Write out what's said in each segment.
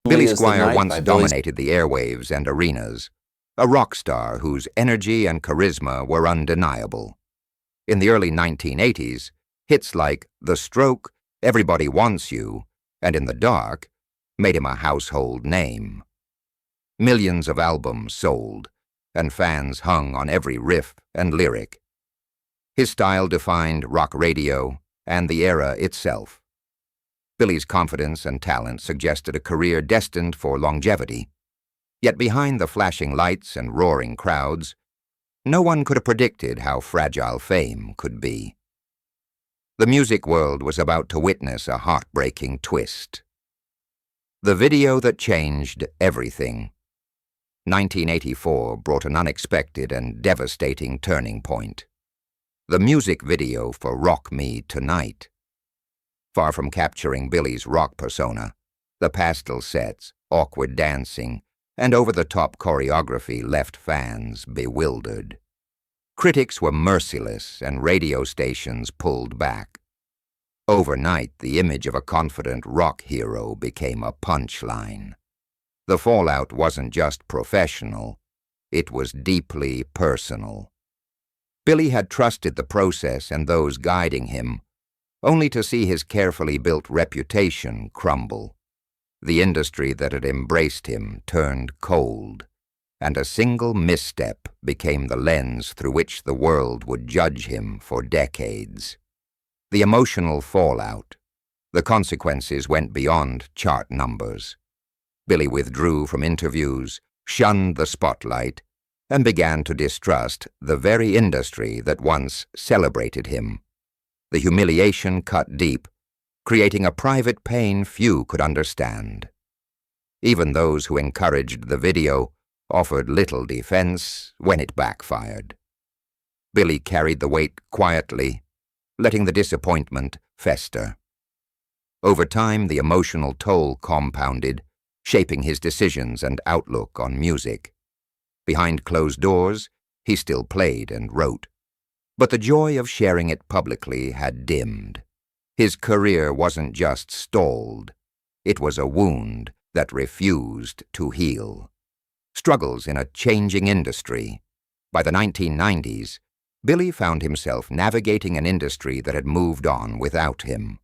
Billy As the Squier Night once by Billy dominated the airwaves and arenas, a rock star whose energy and charisma were undeniable. In the early 1980s, hits like The Stroke, Everybody Wants You, and In the Dark made him a household name. Millions of albums sold, and fans hung on every riff and lyric. His style defined rock radio and the era itself. Billy's confidence and talent suggested a career destined for longevity. Yet behind the flashing lights and roaring crowds, no one could have predicted how fragile fame could be. The music world was about to witness a heartbreaking twist. The video that changed everything. 1984 brought an unexpected and devastating turning point. The music video for Rock Me Tonight. Far from capturing Billy's rock persona, the pastel sets, awkward dancing, and over-the-top choreography left fans bewildered. Critics were merciless and radio stations pulled back. Overnight, the image of a confident rock hero became a punchline. The fallout wasn't just professional, it was deeply personal. Billy had trusted the process and those guiding him, only to see his carefully built reputation crumble. The industry that had embraced him turned cold, and a single misstep became the lens through which the world would judge him for decades. The emotional fallout, the consequences went beyond chart numbers. Billy withdrew from interviews, shunned the spotlight, and began to distrust the very industry that once celebrated him. The humiliation cut deep, creating a private pain few could understand. Even those who encouraged the video offered little defense when it backfired. Billy carried the weight quietly, letting the disappointment fester. Over time, the emotional toll compounded, shaping his decisions and outlook on music. Behind closed doors, he still played and wrote. But the joy of sharing it publicly had dimmed. His career wasn't just stalled. It was a wound that refused to heal. Struggles in a changing industry. By the 1990s, Billy found himself navigating an industry that had moved on without him.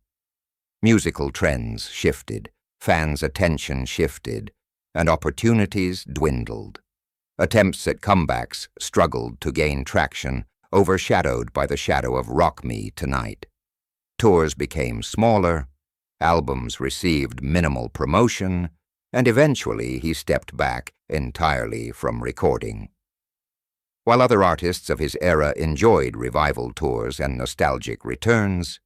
Musical trends shifted, fans' attention shifted, and opportunities dwindled. Attempts at comebacks struggled to gain traction, overshadowed by the shadow of Rock Me Tonight. Tours became smaller, albums received minimal promotion, and eventually he stepped back entirely from recording. While other artists of his era enjoyed revival tours and nostalgic returns,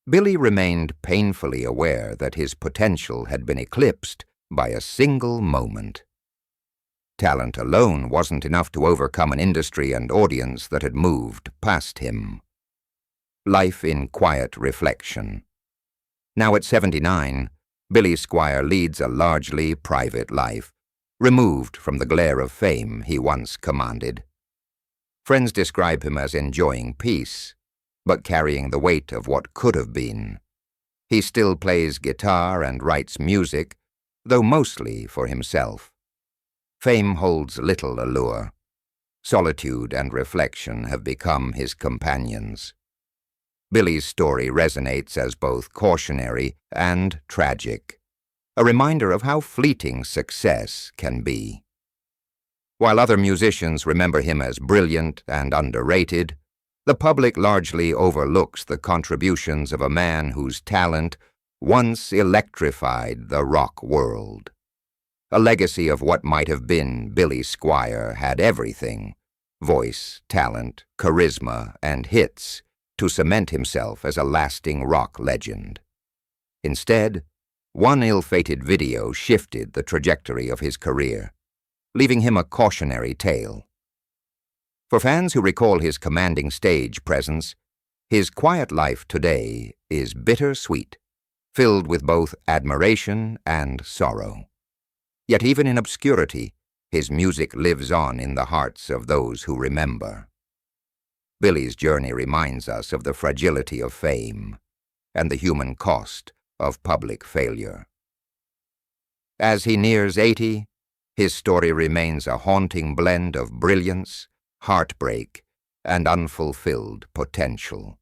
Billy remained painfully aware that his potential had been eclipsed by a single moment. Talent alone wasn't enough to overcome an industry and audience that had moved past him. Life in quiet reflection. Now at 79, Billy Squier leads a largely private life, removed from the glare of fame he once commanded. Friends describe him as enjoying peace, but carrying the weight of what could have been. He still plays guitar and writes music, though mostly for himself. Fame holds little allure. Solitude and reflection have become his companions. Billy's story resonates as both cautionary and tragic, a reminder of how fleeting success can be. While other musicians remember him as brilliant and underrated, the public largely overlooks the contributions of a man whose talent once electrified the rock world. A legacy of what might have been Billy Squier had everything, voice, talent, charisma, and hits, to cement himself as a lasting rock legend. Instead, one ill-fated video shifted the trajectory of his career, leaving him a cautionary tale. For fans who recall his commanding stage presence, his quiet life today is bittersweet, filled with both admiration and sorrow. Yet even in obscurity, his music lives on in the hearts of those who remember. Billy's journey reminds us of the fragility of fame and the human cost of public failure. As he nears 80, his story remains a haunting blend of brilliance, heartbreak, and unfulfilled potential.